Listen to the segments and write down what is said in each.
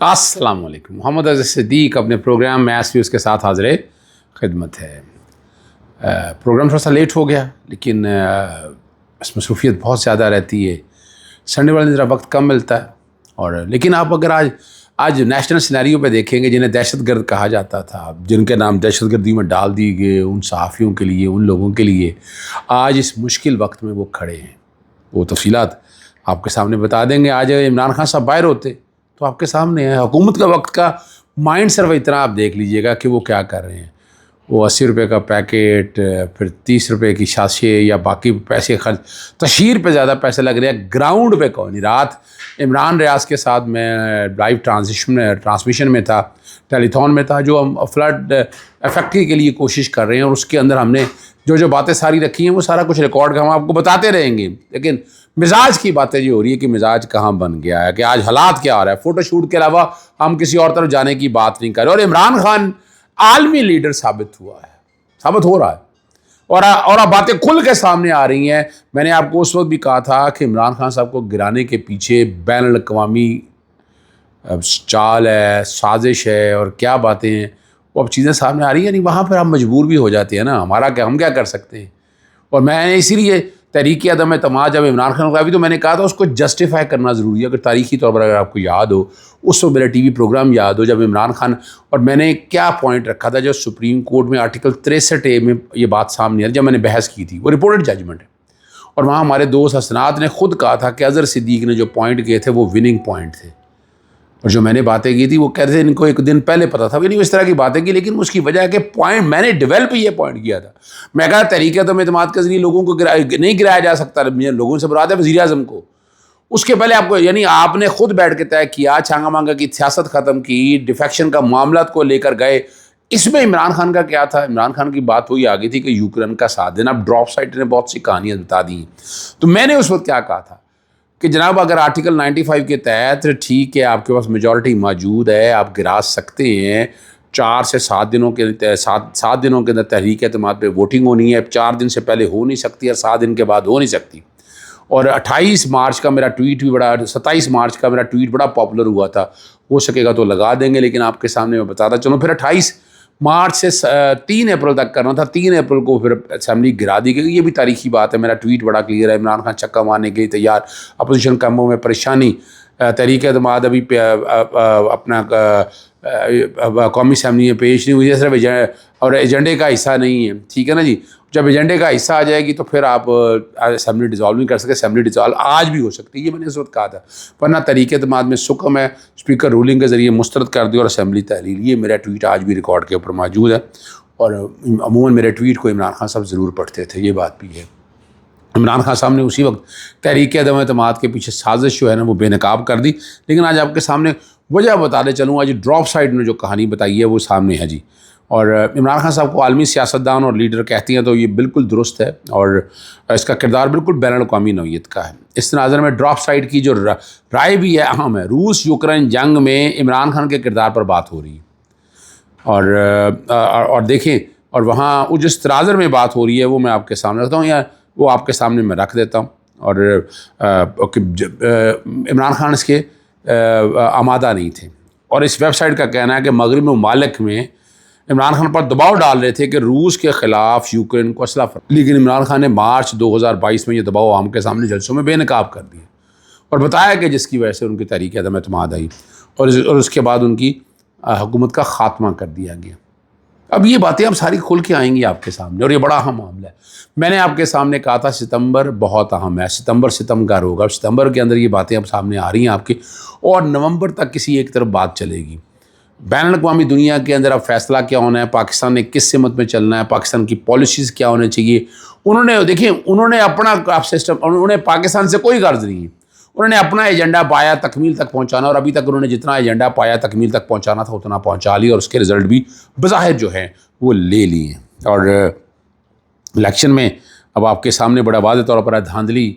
السلام علیکم. محمد عزیز صدیق اپنے پروگرام میتھس ویوز کے ساتھ حاضر خدمت ہے. پروگرام تھوڑا سا لیٹ ہو گیا لیکن اس مصروفیت بہت زیادہ رہتی ہے. سنڈے والے دن ذرا وقت کم ملتا ہے. اور لیکن آپ اگر آج نیشنل سینیریو پہ دیکھیں گے جنہیں دہشت گرد کہا جاتا تھا، جن کے نام دہشت گردی میں ڈال دیے گئے، ان صحافیوں کے لیے، ان لوگوں کے لیے آج اس مشکل وقت میں وہ کھڑے ہیں. وہ تفصیلات آپ کے سامنے بتا دیں گے. آج عمران خان صاحب باہر ہوتے تو آپ کے سامنے ہے. حکومت کا وقت کا مائنڈ صرف اتنا آپ دیکھ لیجئے گا کہ وہ کیا کر رہے ہیں. وہ 80 روپے کا پیکٹ، پھر 30 روپے کی شاشے یا باقی پیسے خرچ، تشہیر پہ زیادہ پیسے لگ رہے ہیں، گراؤنڈ پہ کوئی نہیں. رات عمران ریاض کے ساتھ میں لائیو ٹرانسمیشن میں تھا، ٹیلی تھون میں تھا، جو ہم فلڈ افیکٹری کے لیے کوشش کر رہے ہیں، اور اس کے اندر ہم نے جو باتیں ساری رکھی ہیں وہ سارا کچھ ریکارڈ ہم آپ کو بتاتے رہیں گے. لیکن مزاج کی باتیں جو ہو رہی ہے کہ مزاج کہاں بن گیا ہے، کہ آج حالات کیا ہو رہا ہے. فوٹو شوٹ کے علاوہ ہم کسی اور طرف جانے کی بات نہیں کر رہے. اور عمران خان عالمی لیڈر ثابت ہو رہا ہے اور اب باتیں کھل کے سامنے آ رہی ہیں. میں نے آپ کو اس وقت بھی کہا تھا کہ عمران خان صاحب کو گرانے کے پیچھے بین الاقوامی چال ہے، سازش ہے، اور کیا باتیں ہیں وہ اب چیزیں سامنے آ رہی ہیں. نہیں وہاں پر ہم مجبور بھی ہو جاتے ہیں نا. ہم کیا کر سکتے ہیں. اور میں نے اسی لیے تحریک عدم اعتماد جب عمران خان کو تو میں نے کہا تھا اس کو جسٹیفائی کرنا ضروری ہے. اگر تاریخی طور پر اگر آپ کو یاد ہو، اس وقت میرا ٹی وی پروگرام یاد ہو جب عمران خان، اور میں نے کیا پوائنٹ رکھا تھا جو سپریم کورٹ میں آرٹیکل 63A میں یہ بات سامنے آئی جب میں نے بحث کی تھی. وہ رپورٹڈ ججمنٹ ہے، اور وہاں ہمارے دوست حسنات نے خود کہا تھا کہ اظہر صدیق نے جو پوائنٹ کیے تھے وہ وننگ پوائنٹ تھے. اور جو میں نے باتیں کی تھی وہ کہتے تھے ان کو ایک دن پہلے پتا تھا، نہیں اس طرح کی باتیں کی. لیکن اس کی وجہ ہے کہ پوائنٹ میں نے ڈیولپ یہ پوائنٹ کیا تھا. میں کہا تحریک عدم اعتماد کے ذریعے لوگوں کو نہیں گرایا جا سکتا. لوگوں سے مراد ہے وزیر اعظم کو. اس کے پہلے آپ کو آپ نے خود بیٹھ کے طے کیا، چھانگا مانگا کی سیاست ختم کی، ڈیفیکشن کا معاملات کو لے کر گئے. اس میں عمران خان کا کیا تھا؟ عمران خان کی بات وہی آگئی تھی کہ یوکرین کا ساتھ دینا. اب ڈراپ سائٹ نے بہت سی کہانیاں بتا دی. تو میں نے اس وقت کیا کہا تھا کہ جناب اگر آرٹیکل 95 کے تحت ٹھیک ہے، آپ کے پاس میجورٹی موجود ہے، آپ گرا سکتے ہیں. 4 سے 7 دنوں کے 7 دنوں کے اندر تحریک اعتماد پہ ووٹنگ ہونی ہے. 4 دن سے پہلے ہو نہیں سکتی اور 7 دن کے بعد ہو نہیں سکتی. اور 28 مارچ کا میرا ٹویٹ بھی 27 مارچ کا میرا ٹویٹ بڑا پاپولر ہوا تھا. ہو سکے گا تو لگا دیں گے، لیکن آپ کے سامنے میں بتاتا چلوں. پھر 28 مارچ سے 3 اپریل تک کرنا تھا. 3 اپریل کو پھر اسمبلی گرا دی گئی. یہ بھی تاریخی بات ہے. میرا ٹویٹ بڑا کلیئر ہے. عمران خان چکا مارنے کے لیے تیار، اپوزیشن کیمپوں میں پریشانی، تحریک اعتماد ابھی اپنا قومی اسمبلی میں پیش نہیں ہوئی ہے، صرف اور ایجنڈے کا حصہ نہیں ہے. ٹھیک ہے نا جی. جب ایجنڈے کا حصہ آ جائے گی تو پھر آپ اسمبلی ڈیزالو نہیں کر سکتے. اسمبلی ڈیزالو آج بھی ہو سکتی ہے، یہ میں نے اس وقت کہا تھا. ورنہ تحریک اعتماد میں سکم ہے، اسپیکر رولنگ کے ذریعے مسترد کر دی اور اسمبلی تحلیل. یہ میرا ٹویٹ آج بھی ریکارڈ کے اوپر موجود ہے. اور عموماً میرے ٹویٹ کو عمران خان صاحب ضرور پڑھتے تھے. یہ بات بھی ہے. عمران خان صاحب نے اسی وقت تحریک عدم اعتماد کے پیچھے سازش جو ہے نا وہ بے نقاب کر دی. لیکن آج آپ کے سامنے وجہ بتانے چلوں. آج ڈراپ سائٹ نے جو کہانی بتائی ہے وہ سامنے ہے جی. اور عمران خان صاحب کو عالمی سیاستدان اور لیڈر کہتی ہیں تو یہ بالکل درست ہے، اور اس کا کردار بالکل بین الاقوامی نوعیت کا ہے. اس تناظر میں ڈراپ سائٹ کی جو رائے بھی ہے اہم ہے. روس یوکرین جنگ میں عمران خان کے کردار پر بات ہو رہی ہے. اور دیکھیں، اور وہاں جس تناظر میں بات ہو رہی ہے وہ میں آپ کے سامنے رکھتا ہوں، یا وہ آپ کے سامنے میں رکھ دیتا ہوں. اور عمران خان اس کے آمادہ نہیں تھے. اور اس ویب سائٹ کا کہنا ہے کہ مغربی ممالک میں عمران خان پر دباؤ ڈال رہے تھے کہ روس کے خلاف یوکرین کو اسلحہ فراہم. لیکن عمران خان نے مارچ 2022 میں یہ دباؤ عام کے سامنے جلسوں میں بے نقاب کر دیا اور بتایا کہ جس کی وجہ سے ان کی تحریک عدم اعتماد آئی اور اس کے بعد ان کی حکومت کا خاتمہ کر دیا گیا. اب یہ باتیں اب ساری کھل کے آئیں گی آپ کے سامنے، اور یہ بڑا اہم معاملہ ہے. میں نے آپ کے سامنے کہا تھا ستمبر بہت اہم ہے. ستمبر ہوگا. اب ستمبر کے اندر یہ باتیں اب سامنے آ رہی ہیں آپ کی، اور نومبر تک کسی ایک طرف بات چلے گی. بین الاقوامی دنیا کے اندر اب فیصلہ کیا ہونا ہے، پاکستان نے کس سمت میں چلنا ہے، پاکستان کی پالیسیز کیا ہونے چاہیے. انہوں نے اپنا سسٹم، انہیں پاکستان سے کوئی غرض نہیں ہے. انہوں نے اپنا ایجنڈا پایا تکمیل تک پہنچانا، اور ابھی تک انہوں نے جتنا ایجنڈا پایا تکمیل تک پہنچانا تھا اتنا پہنچا لیا، اور اس کے رزلٹ بھی بظاہر جو ہیں وہ لے لیے. اور الیکشن میں اب آپ کے سامنے بڑا واضح طور پر ہے دھاندلی،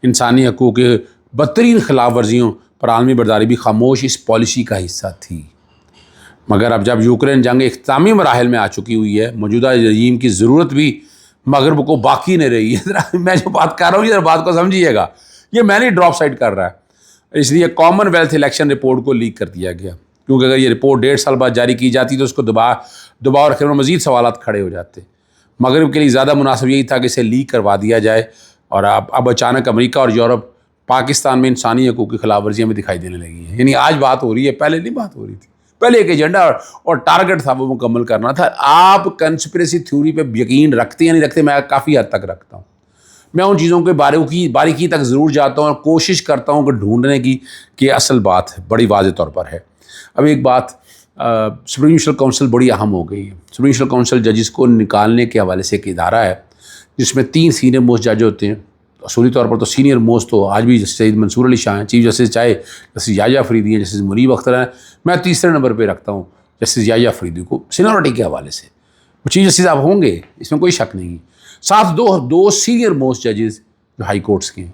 انسانی حقوق کی بدترین خلاف ورزیوں پر عالمی برداری بھی خاموش اس پالیسی کا حصہ تھی. مگر اب جب یوکرین جنگ اختتامی مراحل میں آ چکی ہوئی ہے، موجودہ رژیم کی ضرورت بھی مغرب کو باقی نہیں رہی ہے. میں جو بات کر رہا ہوں یہ بات کو سمجھیے گا، یہ میں نہیں ڈراپ سائٹ کر رہا ہے. اس لیے کامن ویلتھ الیکشن رپورٹ کو لیک کر دیا گیا. کیونکہ اگر یہ رپورٹ 1.5 سال بعد جاری کی جاتی تو اس کو دباؤ رکھنے میں مزید سوالات کھڑے ہو جاتے. مغرب کے لیے زیادہ مناسب یہی تھا کہ اسے لیک کروا دیا جائے، اور اب اچانک امریکہ اور یورپ پاکستان میں انسانی حقوق کی خلاف ورزیاں میں دکھائی دینے لگی ہیں. یعنی آج بات ہو رہی ہے، پہلے نہیں بات ہو رہی تھی. پہلے ایک ایجنڈا اور ٹارگٹ تھا، وہ مکمل کرنا تھا. آپ کنسپریسی تھیوری پہ یقین رکھتے یا نہیں رکھتے؟ میں کافی حد تک رکھتا ہوں. میں ان چیزوں کے باریکی تک ضرور جاتا ہوں اور کوشش کرتا ہوں کہ ڈھونڈنے کی کہ اصل بات بڑی واضح طور پر ہے. اب ایک بات، سپریم جوڈیشل کونسل بڑی اہم ہو گئی ہے. سپریم جوڈیشل کونسل ججز کو نکالنے کے حوالے سے ایک ادارہ ہے جس میں 3 سینئر موسٹ جج ہوتے ہیں. اصولی طور پر تو سینئر موسٹ تو آج بھی جسٹس سعید منصور علی شاہ ہیں چیف جسٹس، چاہے جسٹس یحییٰ افریدی ہیں، جسٹس منیب اختر ہیں. میں تیسرے نمبر پہ رکھتا ہوں جسٹس یحییٰ افریدی کو سینیورٹی کے حوالے سے. وہ چیف جسٹس آپ ہوں گے، اس میں کوئی شک نہیں. ساتھ دو سینئر موسٹ ججز جو ہائی کورٹس کے ہیں.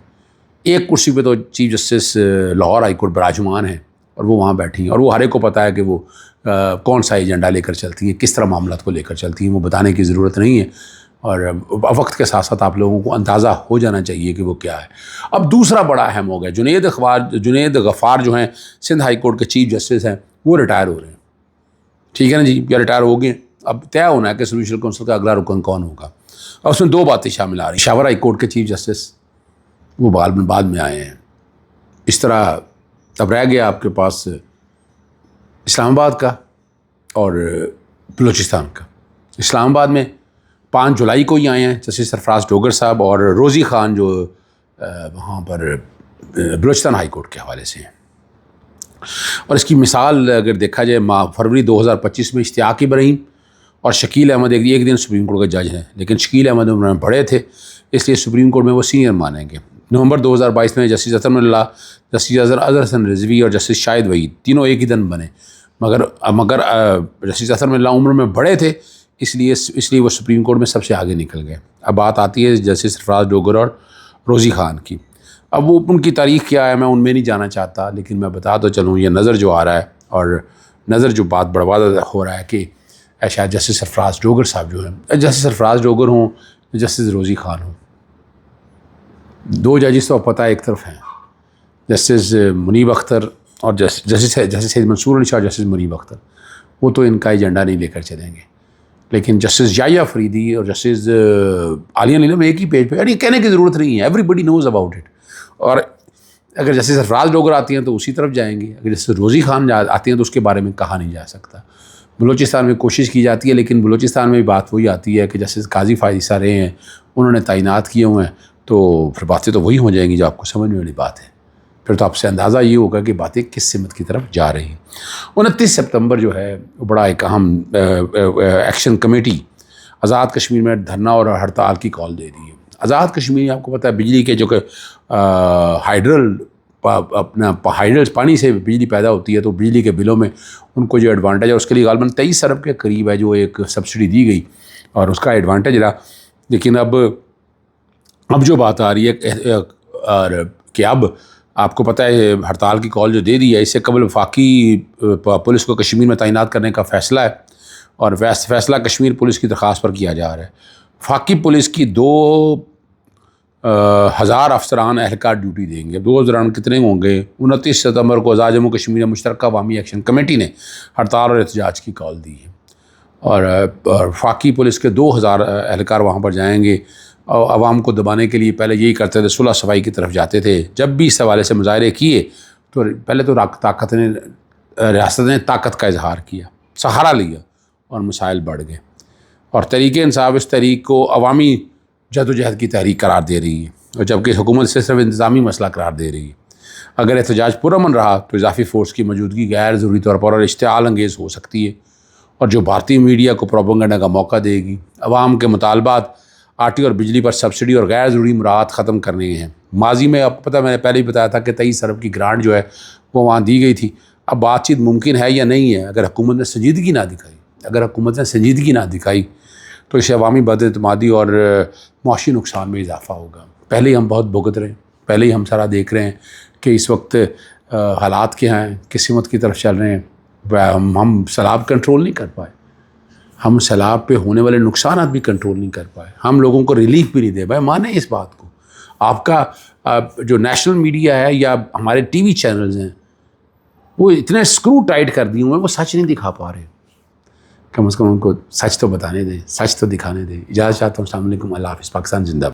ایک کرسی پہ تو chief justice Lahore high court براجمان ہیں اور وہ وہاں بیٹھی ہیں، اور وہ ہر ایک کو پتہ ہے کہ وہ کون سا ایجنڈا لے کر چلتی ہیں، کس طرح معاملات کو لے کر چلتی ہیں. وہ بتانے کی ضرورت نہیں ہے، اور وقت کے ساتھ ساتھ آپ لوگوں کو اندازہ ہو جانا چاہیے کہ وہ کیا ہے. اب دوسرا بڑا اہم ہو گیا، جنید غفار جو ہیں سندھ ہائی کورٹ کے چیف جسٹس ہیں، وہ ریٹائر ہو رہے ہیں. ٹھیک ہے نا جی، یا ریٹائر ہو گئے. اب طے ہونا ہے کہ سپریم جوڈیشل کونسل کا اگلا رکن کون ہوگا. اور اس میں 2 باتیں شامل آ رہی ہیں. پشاور ہائی کورٹ کے چیف جسٹس وہ بعد میں آئے ہیں. اس طرح اب رہ گیا آپ کے پاس اسلام آباد کا اور بلوچستان کا. اسلام آباد میں 5 جولائی کو ہی آئے ہیں جسٹس سرفراز ڈوگر صاحب، اور روزی خان جو وہاں پر بلوچستان ہائی کورٹ کے حوالے سے ہیں. اور اس کی مثال اگر دیکھا جائے، فروری 2025 میں اشتیاق ابراہیم اور شکیل احمد ایک دن سپریم کورٹ کے جج ہیں، لیکن شکیل احمد عمر میں بڑے تھے اس لیے سپریم کورٹ میں وہ سینئر مانیں گے. نومبر 2022 میں جسٹس اطہر اللہ، جسٹس اظہر حسن رضوی اور جسٹس شاہد وحید تینوں ایک ہی دن بنے، مگر جسٹس اطہر اللہ عمر میں بڑے تھے اس لیے وہ سپریم کورٹ میں سب سے آگے نکل گئے. اب بات آتی ہے جسٹس سرفراز ڈوگر اور روزی خان کی. اب وہ ان کی تاریخ کیا ہے میں ان میں نہیں جانا چاہتا، لیکن میں بتا تو چلوں یہ نظر جو آ رہا ہے اور نظر جو بات بڑھوا ہو رہا ہے کہ شاید جسٹس سرفراز ڈوگر صاحب جو ہیں، جسٹس سرفراز ڈوگر ہوں، جسٹس روزی خان ہوں، 2 ججز تو پتہ ایک طرف ہیں، جسٹس منیب اختر اور جسٹس سعید منصور علی شاہ، جسٹس منیب اختر، وہ تو ان کا ایجنڈا نہیں لے کر چلیں گے. لیکن جسٹس یحییٰ افریدی اور جسٹس عالیہ نیلم ایک ہی پیج پہ، یہ کہنے کی ضرورت نہیں ہے، everybody knows about it. اور اگر جسٹس سرفراز ڈوگر آتی ہیں تو اسی طرف جائیں گے، اگر جسٹس روزی خان آتی ہیں تو اس کے بارے میں کہا نہیں جا سکتا. بلوچستان میں کوشش کی جاتی ہے، لیکن بلوچستان میں بھی بات وہی آتی ہے کہ جسٹس قاضی فائز عیسیٰ رہے ہیں، انہوں نے تعینات کیے ہوئے ہیں، تو پھر باتیں تو وہی ہو جائیں گی جو آپ کو سمجھنے والی بات ہے. پھر تو آپ سے اندازہ یہ ہوگا کہ باتیں کس سمت کی طرف جا رہی ہیں. 29 سپتمبر جو ہے وہ بڑا ایک اہم ایکشن کمیٹی آزاد کشمیر میں دھرنا اور ہڑتال کی کال دے رہی ہے. آزاد کشمیر آپ کو پتہ ہے بجلی کے جو کہ ہائیڈرل پانی سے بجلی پیدا ہوتی ہے، تو بجلی کے بلوں میں ان کو جو ایڈوانٹیج ہے اس کے لیے غالباً 23 ارب کے قریب ہے جو ایک سبسڈی دی گئی اور اس کا ایڈوانٹیج رہا. لیکن اب جو بات آ رہی ہے کہ اب آپ کو پتہ ہے ہڑتال کی کال جو دے دی ہے، اس سے قبل وفاقی پولیس کو کشمیر میں تعینات کرنے کا فیصلہ ہے، اور فیصلہ کشمیر پولیس کی درخواست پر کیا جا رہا ہے. وفاقی پولیس کی 2000 افسران اہلکار ڈیوٹی دیں گے. 2 دوران کتنے ہوں گے؟ 29 ستمبر کو آزاد جموں کشمیر مشترکہ عوامی ایکشن کمیٹی نے ہڑتال اور احتجاج کی کال دی ہے، اور وفاقی پولیس کے 2000 اہلکار وہاں پر جائیں گے. اور عوام کو دبانے کے لیے پہلے یہی کرتے تھے، صلح صفائی کی طرف جاتے تھے. جب بھی اس حوالے سے مظاہرے کیے تو پہلے تو ریاست نے طاقت کا اظہار کیا، سہارا لیا اور مسائل بڑھ گئے. اور تحریک انصاف اس تحریک کو عوامی جدوجہد کی تحریک قرار دے رہی ہے، اور جبکہ حکومت سے صرف انتظامی مسئلہ قرار دے رہی ہے. اگر احتجاج پرامن رہا تو اضافی فورس کی موجودگی غیر ضروری طور پر اور اشتعال انگیز ہو سکتی ہے، اور جو بھارتی میڈیا کو پروپیگنڈا کا موقع دے گی. عوام کے مطالبات آٹی اور بجلی پر سبسڈی اور غیر ضروری مراعات ختم کرنے ہیں. ماضی میں آپ کو پتہ میں نے پہلے ہی بتایا تھا کہ 23 ارب کی گرانٹ جو ہے وہ وہاں دی گئی تھی. اب بات چیت ممکن ہے یا نہیں ہے؟ اگر حکومت نے سنجیدگی نہ دکھائی تو اسے عوامی بد اعتمادی اور معاشی نقصان میں اضافہ ہوگا. پہلے ہی ہم بہت بھگت رہے ہیں، پہلے ہی ہم سارا دیکھ رہے ہیں کہ اس وقت حالات کیا ہیں، کس سمت کی طرف چل رہے ہیں. ہم سیلاب کنٹرول نہیں کر پائے، ہم سیلاب پہ ہونے والے نقصانات بھی کنٹرول نہیں کر پائے، ہم لوگوں کو ریلیف بھی نہیں دے پائے. مانیں اس بات کو. آپ کا جو نیشنل میڈیا ہے یا ہمارے ٹی وی چینلز ہیں، وہ اتنے اسکرو ٹائٹ کر دیے ہوئے وہ سچ نہیں دکھا پا رہے. کم از کم ان کو سچ تو بتانے دیں, سچ تو دکھانے دیں. اجازت چاہتا ہوں. السلام علیکم, اللہ حافظ. پاکستان زندہ باد.